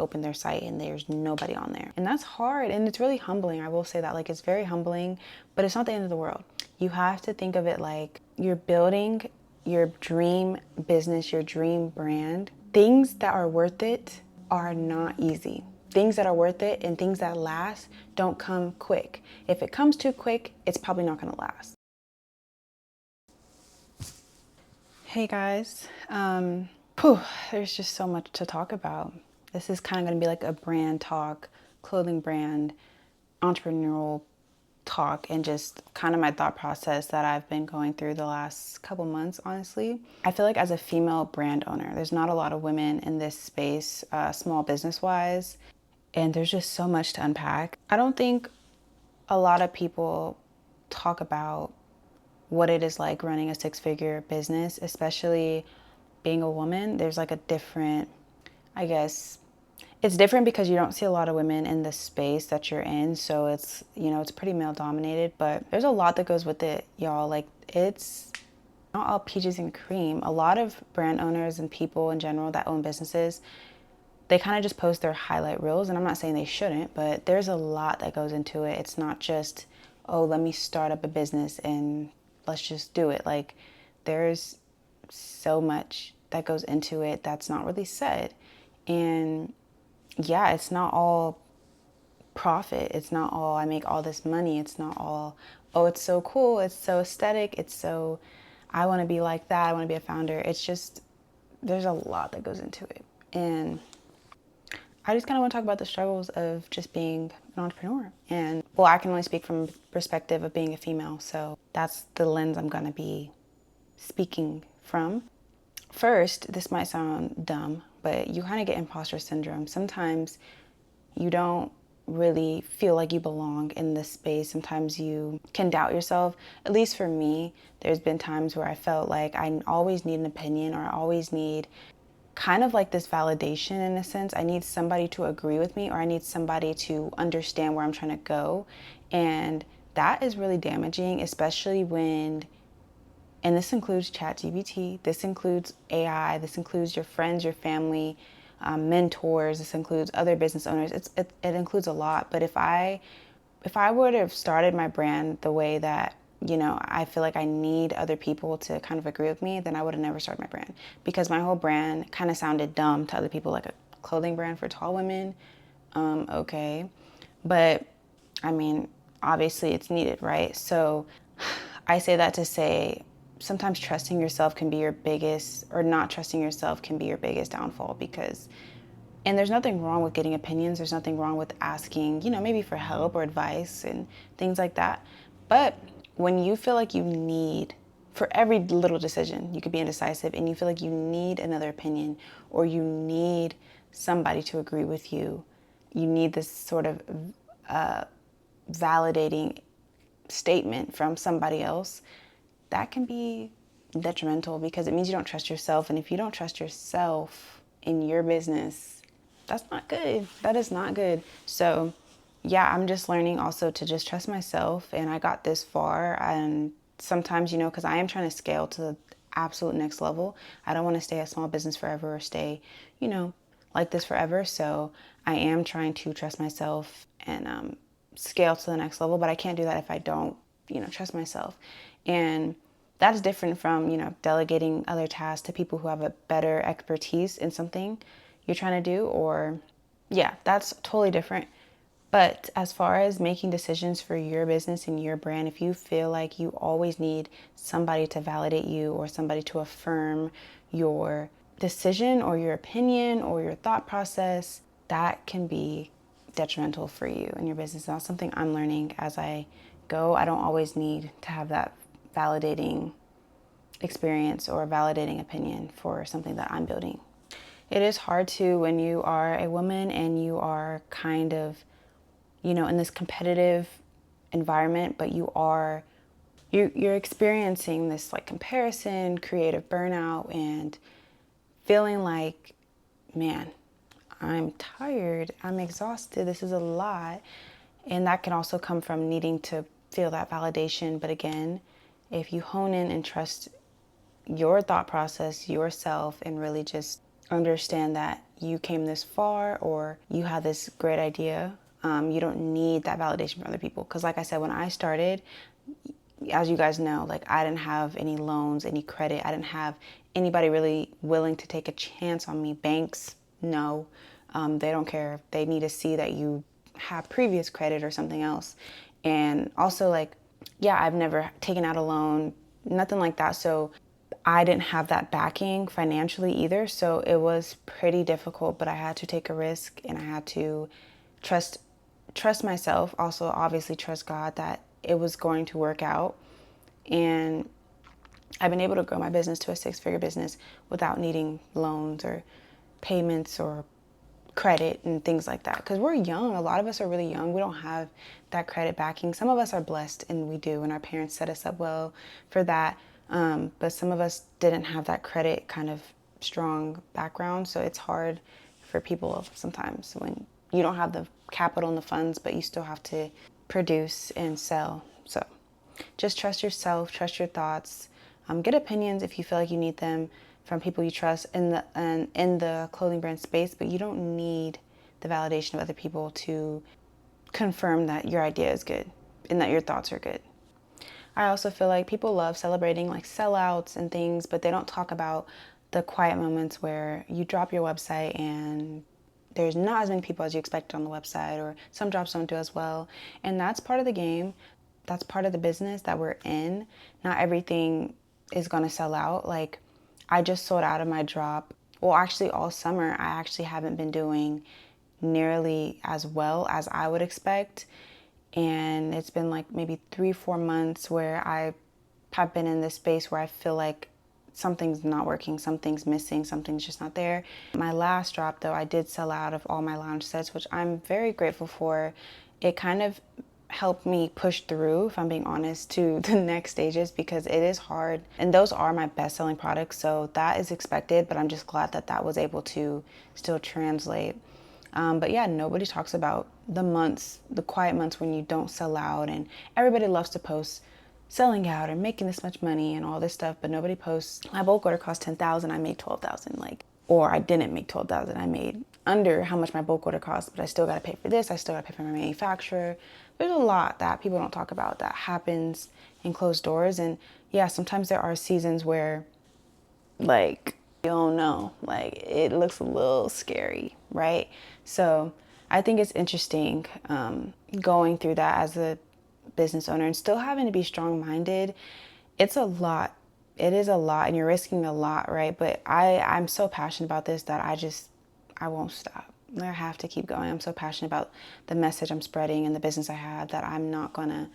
open their site and there's nobody on there. And that's hard, and it's really humbling. I will say that, like, it's very humbling, but it's not the end of the world. You have to think of it like you're building your dream business, your dream brand. Things that are worth it are not easy. Things that are worth it and things that last don't come quick. If it comes too quick, it's probably not gonna last. Hey guys, there's just so much to talk about. This is kind of gonna be like a brand talk, clothing brand, entrepreneurial talk, and just kind of my thought process that I've been going through the last couple months, honestly. I feel like as a female brand owner, there's not a lot of women in this space, small business wise, and there's just so much to unpack. I don't think a lot of people talk about what it is like running a six-figure business, especially being a woman. There's like a different, I guess, it's different because you don't see a lot of women in the space that you're in. So it's, you know, it's pretty male dominated, but there's a lot that goes with it, y'all. Like, it's not all peaches and cream. A lot of brand owners and people in general that own businesses, they kind of just post their highlight reels. And I'm not saying they shouldn't, but there's a lot that goes into it. It's not just, oh, let me start up a business and let's just do it. Like, there's so much that goes into it that's not really said. And yeah, it's not all profit. It's not all I make all this money. It's not all, oh, it's so cool. It's so aesthetic. It's so, I want to be like that. I want to be a founder. It's just, there's a lot that goes into it. And I just kind of want to talk about the struggles of just being an entrepreneur. And well, I can only speak from the perspective of being a female. So that's the lens I'm going to be speaking from. First, this might sound dumb, but you kind of get imposter syndrome. Sometimes you don't really feel like you belong in this space. Sometimes you can doubt yourself. At least for me, there's been times where I felt like I always need an opinion, or I always need kind of like this validation in a sense. I need somebody to agree with me, or I need somebody to understand where I'm trying to go. And that is really damaging, especially when, and this includes ChatGPT, this includes AI, this includes your friends, your family, mentors, this includes other business owners. It includes a lot. But if I were to have started my brand the way that, you know, I feel like I need other people to kind of agree with me, then I would have never started my brand, because my whole brand kind of sounded dumb to other people, like a clothing brand for tall women. Okay. But I mean, obviously it's needed, right? So I say that to say, sometimes trusting yourself can be your biggest, or not trusting yourself can be your biggest downfall. Because, and there's nothing wrong with getting opinions. There's nothing wrong with asking, you know, maybe for help or advice and things like that. But when you feel like you need, for every little decision, you could be indecisive and you feel like you need another opinion, or you need somebody to agree with you, you need this sort of validating statement from somebody else, that can be detrimental, because it means you don't trust yourself. And if you don't trust yourself in your business, that's not good. That is not good. So yeah, I'm just learning also to just trust myself. And I got this far. And sometimes, you know, because I am trying to scale to the absolute next level. I don't want to stay a small business forever, or stay, you know, like this forever. So I am trying to trust myself and scale to the next level. But I can't do that if I don't, you know, trust myself. And that's different from, you know, delegating other tasks to people who have a better expertise in something you're trying to do. Or yeah, that's totally different. But as far as making decisions for your business and your brand, if you feel like you always need somebody to validate you, or somebody to affirm your decision or your opinion or your thought process, that can be detrimental for you and your business. That's something I'm learning as I go. I don't always need to have that validating experience or validating opinion for something that I'm building. It is hard to, when you are a woman and you are kind of, you know, in this competitive environment, but you're experiencing this like comparison, creative burnout, and feeling like, man, I'm tired, I'm exhausted, this is a lot. And that can also come from needing to feel that validation. But again, if you hone in and trust your thought process, yourself, and really just understand that you came this far or you had this great idea. You don't need that validation from other people. Because like I said, when I started, as you guys know, like I didn't have any loans, any credit. I didn't have anybody really willing to take a chance on me. Banks, no, they don't care. They need to see that you have previous credit or something else. And also, like, yeah, I've never taken out a loan, nothing like that. So I didn't have that backing financially either. So it was pretty difficult, but I had to take a risk and I had to trust myself, also obviously trust God that it was going to work out. And I've been able to grow my business to a 6-figure business without needing loans or payments or credit and things like that. Because we're young. A lot of us are really young. We don't have that credit backing. Some of us are blessed and we do, and our parents set us up well for that. But some of us didn't have that credit kind of strong background. So it's hard for people sometimes when you don't have the capital and the funds, but you still have to produce and sell. So just trust yourself, trust your thoughts, get opinions if you feel like you need them from people you trust in the clothing brand space, but you don't need the validation of other people to confirm that your idea is good and that your thoughts are good. I also feel like people love celebrating like sellouts and things, but they don't talk about the quiet moments where you drop your website and there's not as many people as you expected on the website, or some drops don't do as well. And that's part of the game. That's part of the business that we're in. Not everything is going to sell out. Like, I just sold out of my drop. Well, actually, all summer, I actually haven't been doing nearly as well as I would expect. And it's been like maybe 3-4 months where I have been in this space where I feel like something's not working, something's missing, something's just not there. My last drop, though, I did sell out of all my lounge sets, which I'm very grateful for. It kind of helped me push through, if I'm being honest, to the next stages, because it is hard. And those are my best-selling products, so that is expected, but I'm just glad that that was able to still translate. But yeah, nobody talks about the months, the quiet months when you don't sell out, and everybody loves to post selling out and making this much money and all this stuff, but nobody posts my bulk order cost 10,000, I made 12,000, like, or I didn't make 12,000, I made under how much my bulk order cost, but I still got to pay for this, I still got to pay for my manufacturer. There's a lot that people don't talk about that happens in closed doors. And yeah, sometimes there are seasons where, like, you don't know, like, it looks a little scary, right? So I think it's interesting going through that as a business owner and still having to be strong-minded. It's a lot. It is a lot, and you're risking a lot, right? But I'm so passionate about this that I won't stop. I have to keep going. I'm so passionate about the message I'm spreading and the business I have that I'm not gonna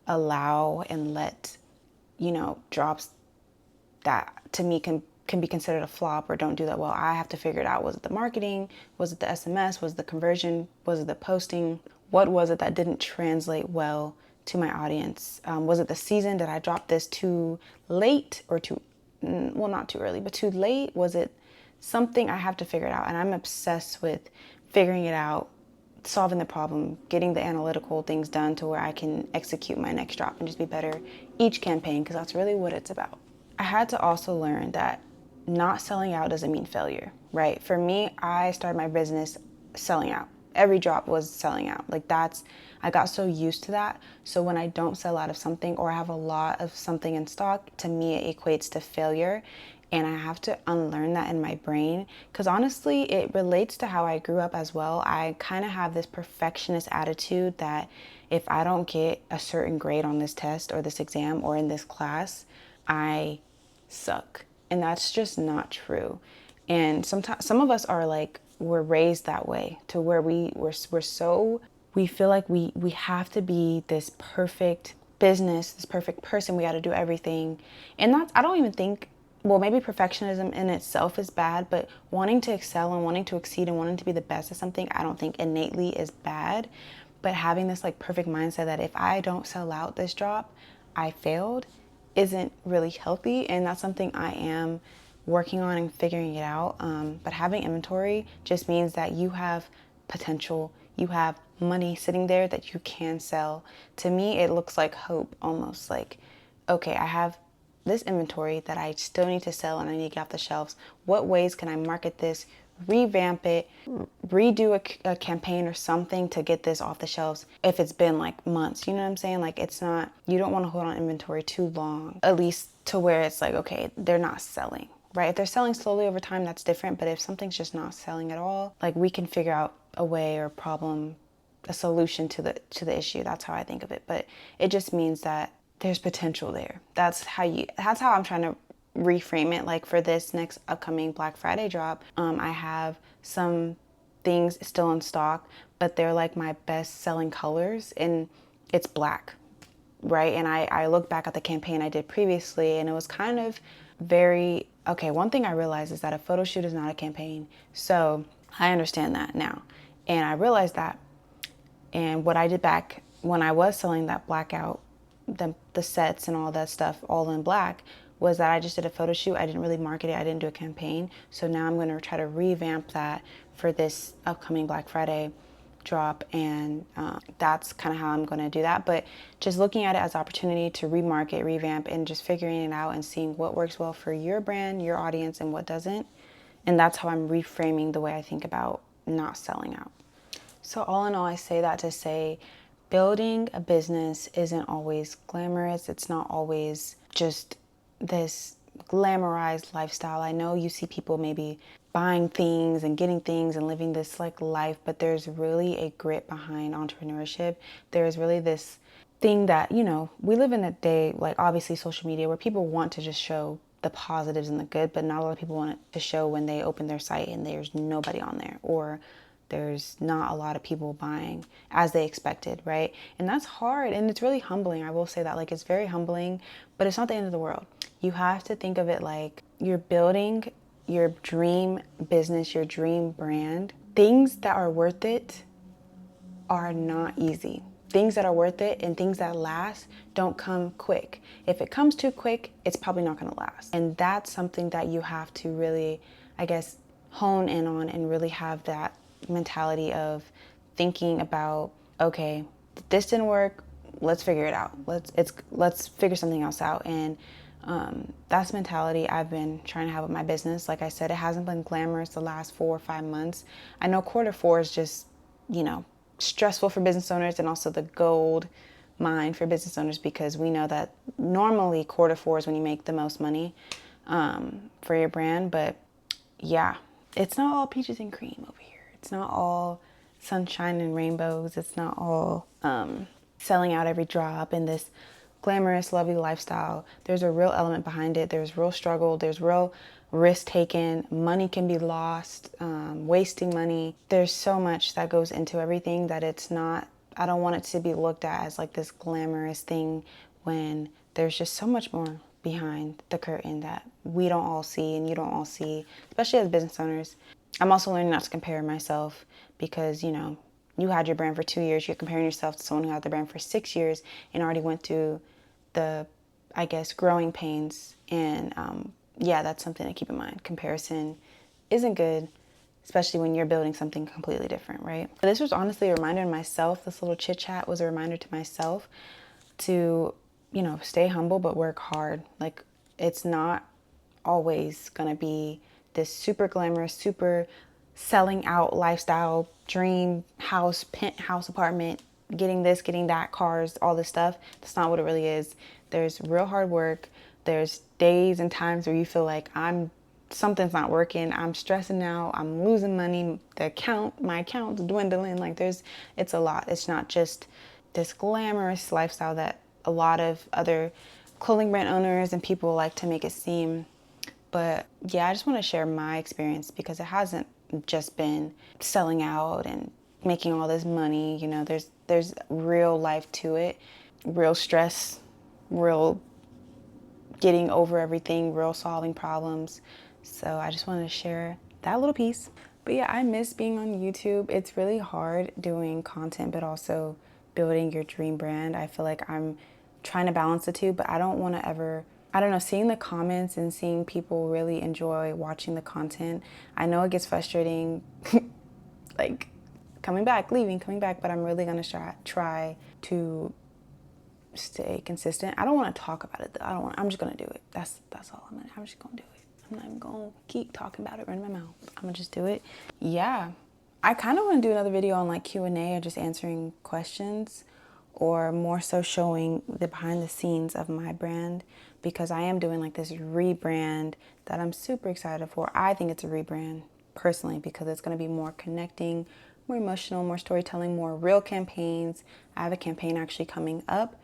allow and let, drops that to me can be considered a flop or don't do that well. I have to figure it out. Was it the marketing? Was it the SMS? Was it the conversion? Was it the posting? What was it that didn't translate well to my audience? Was it the season? Did I drop this too late or well, not too early, but too late? Was it something? I have to figure it out. And I'm obsessed with figuring it out, solving the problem, getting the analytical things done to where I can execute my next drop and just be better each campaign, because that's really what it's about. I had to also learn that not selling out doesn't mean failure, right? For me, I started my business selling out. Every drop was selling out. Like, I got so used to that. So when I don't sell out of something or I have a lot of something in stock, to me it equates to failure. And I have to unlearn that in my brain, because honestly, it relates to how I grew up as well. I kind of have this perfectionist attitude that if I don't get a certain grade on this test or this exam or in this class, I suck. And that's just not true. And sometimes some of us are like, we're raised that way to where we feel like we have to be this perfect business, this perfect person. We got to do everything. And I don't even think, well, maybe perfectionism in itself is bad, but wanting to excel and wanting to exceed and wanting to be the best at something, I don't think innately is bad. But having this like perfect mindset that if I don't sell out this drop, I failed, isn't really healthy. And that's something I am working on and figuring it out. But having inventory just means that you have potential, you have money sitting there that you can sell. To me, it looks like hope, almost like, okay, I have this inventory that I still need to sell and I need to get off the shelves. What ways can I market this, revamp it, redo a campaign or something to get this off the shelves if it's been like months? You know what I'm saying? Like, it's not, you don't want to hold on inventory too long, at least to where it's like, okay, they're not selling, right? If they're selling slowly over time, that's different. But if something's just not selling at all, like, we can figure out a way or problem, a solution to the issue. That's how I think of it. But it just means that there's potential there. That's how I'm trying to reframe it. Like, for this next upcoming Black Friday drop, I have some things still in stock, but they're like my best selling colors, and it's black, right? And I look back at the campaign I did previously, and it was kind of very, okay, one thing I realized is that a photo shoot is not a campaign. So I understand that now. And I realized that. And what I did back when I was selling that blackout, the sets and all that stuff all in black, was that I just did a photo shoot. I didn't really market it. I didn't do a campaign. So now I'm going to try to revamp that for this upcoming Black Friday drop. And that's kind of how I'm going to do that. But just looking at it as opportunity to remarket, revamp, and just figuring it out and seeing what works well for your brand, your audience, and what doesn't. And that's how I'm reframing the way I think about not selling out. So all in all, I say that to say, building a business isn't always glamorous. It's not always just this glamorized lifestyle. I know you see people maybe buying things and getting things and living this like life, but there's really a grit behind entrepreneurship. There's really this thing that, you know, we live in a day, like obviously social media, where people want to just show the positives and the good, but not a lot of people want it to show when they open their site and there's nobody on there, or there's not a lot of people buying as they expected, right? And that's hard, and it's really humbling. I will say that, like, it's very humbling, but it's not the end of the world. You have to think of it like you're building your dream business, your dream brand. Things that are worth it are not easy. Things that are worth it and things that last don't come quick. If it comes too quick, it's probably not going to last. And that's something that you have to really, I guess, hone in on and really have that mentality of thinking about, okay, this didn't work, let's figure it out. Let's figure something else out. And that's the mentality I've been trying to have with my business. Like I said, it hasn't been glamorous the last 4 or 5 months. I know quarter 4 is just, you know, stressful for business owners, and also the gold mine for business owners, because we know that normally quarter 4 is when you make the most money for your brand. But yeah, it's not all peaches and cream over here. It's not all sunshine and rainbows. It's not all selling out every drop in this glamorous, lovely lifestyle. There's a real element behind it. There's real struggle. There's real risk taken. Money can be lost, wasting money. There's so much that goes into everything that it's not, I don't want it to be looked at as like this glamorous thing, when there's just so much more behind the curtain that we don't all see and you don't all see, especially as business owners. I'm also learning not to compare myself, because, you know, you had your brand for 2 years. You're comparing yourself to someone who had the brand for 6 years and already went through the, I guess, growing pains. And yeah, that's something to keep in mind. Comparison isn't good, especially when you're building something completely different, right? But this was honestly a reminder to myself. This little chit chat was a reminder to myself to, you know, stay humble but work hard. Like, it's not always gonna be this super glamorous, super selling out lifestyle, dream house, penthouse apartment, getting this, getting that, cars, all this stuff. That's not what it really is. There's real hard work. There's days and times where you feel like something's not working. I'm stressing out. I'm losing money. My account's dwindling. Like, it's a lot. It's not just this glamorous lifestyle that a lot of other clothing brand owners and people like to make it seem. But yeah, I just want to share my experience, because it hasn't just been selling out and making all this money. You know, there's real life to it, real stress, real getting over everything, real solving problems. So I just wanted to share that little piece. But yeah, I miss being on YouTube. It's really hard doing content, but also building your dream brand. I feel like I'm trying to balance the two, but I don't want to ever, I don't know, seeing the comments and seeing people really enjoy watching the content. I know it gets frustrating, like coming back, leaving, coming back, but I'm really going to try to stay consistent. I don't want to talk about it though. I'm just gonna do it. That's all I'm just gonna do it. I'm not even gonna keep talking about it running my mouth. I'm gonna just do it. Yeah. I kind of want to do another video on like Q&A or just answering questions, or more so showing the behind the scenes of my brand, because I am doing like this rebrand that I'm super excited for. I think it's a rebrand personally because it's going to be more connecting, more emotional, more storytelling, more real campaigns. I have a campaign actually coming up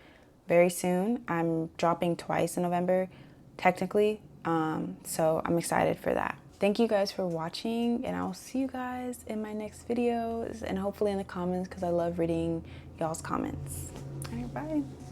very soon. I'm dropping twice in November, technically. So I'm excited for that. Thank you guys for watching, and I'll see you guys in my next videos and hopefully in the comments, because I love reading y'all's comments. All right, bye.